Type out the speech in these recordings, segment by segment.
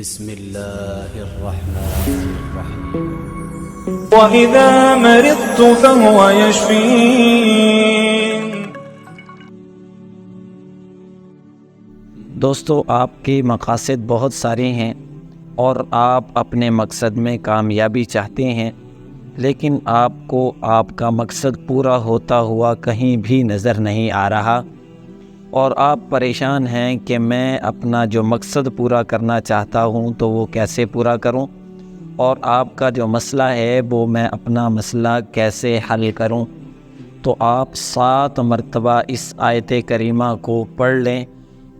بسم اللہ الرحمن الرحیم وَإِذَا مَرِضْتُ فَهُوَ يَشْفِينِ۔ دوستو، آپ کے مقاصد بہت سارے ہیں اور آپ اپنے مقصد میں کامیابی چاہتے ہیں، لیکن آپ کو آپ کا مقصد پورا ہوتا ہوا کہیں بھی نظر نہیں آ رہا، اور آپ پریشان ہیں کہ میں اپنا جو مقصد پورا کرنا چاہتا ہوں تو وہ کیسے پورا کروں، اور آپ کا جو مسئلہ ہے وہ میں اپنا مسئلہ کیسے حل کروں۔ تو آپ 7 مرتبہ اس آیت کریمہ کو پڑھ لیں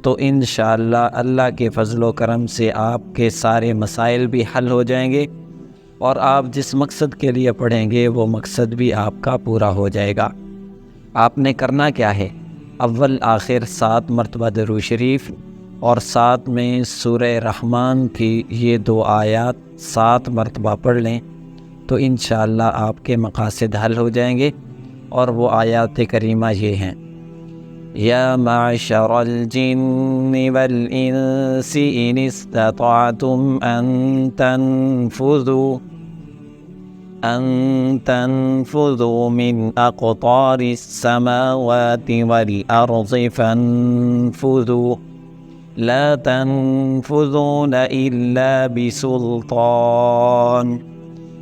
تو انشاءاللہ اللہ کے فضل و کرم سے آپ کے سارے مسائل بھی حل ہو جائیں گے، اور آپ جس مقصد کے لیے پڑھیں گے وہ مقصد بھی آپ کا پورا ہو جائے گا۔ آپ نے کرنا کیا ہے؟ اول آخر 7 مرتبہ درود شریف، اور ساتھ میں سورہ رحمان کی یہ 2 آیات 7 مرتبہ پڑھ لیں تو انشاءاللہ آپ کے مقاصد حل ہو جائیں گے۔ اور وہ آیات کریمہ یہ ہیں: یا معشر الجن والانس ان استطعتم ان تنفذوا من اقطار السماوات والارض فانفذوا لا تنفذون الا بسلطان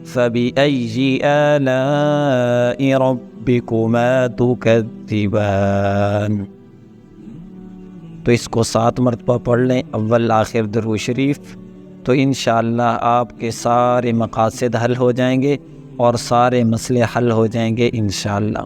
فبأي آلاء ربكما تكذبان۔ تو اس کو 7 مرتبہ پڑھ لیں، اول آخر درود شریف، تو انشاءاللہ آپ کے سارے مقاصد حل ہو جائیں گے اور سارے مسئلے حل ہو جائیں گے انشاءاللہ۔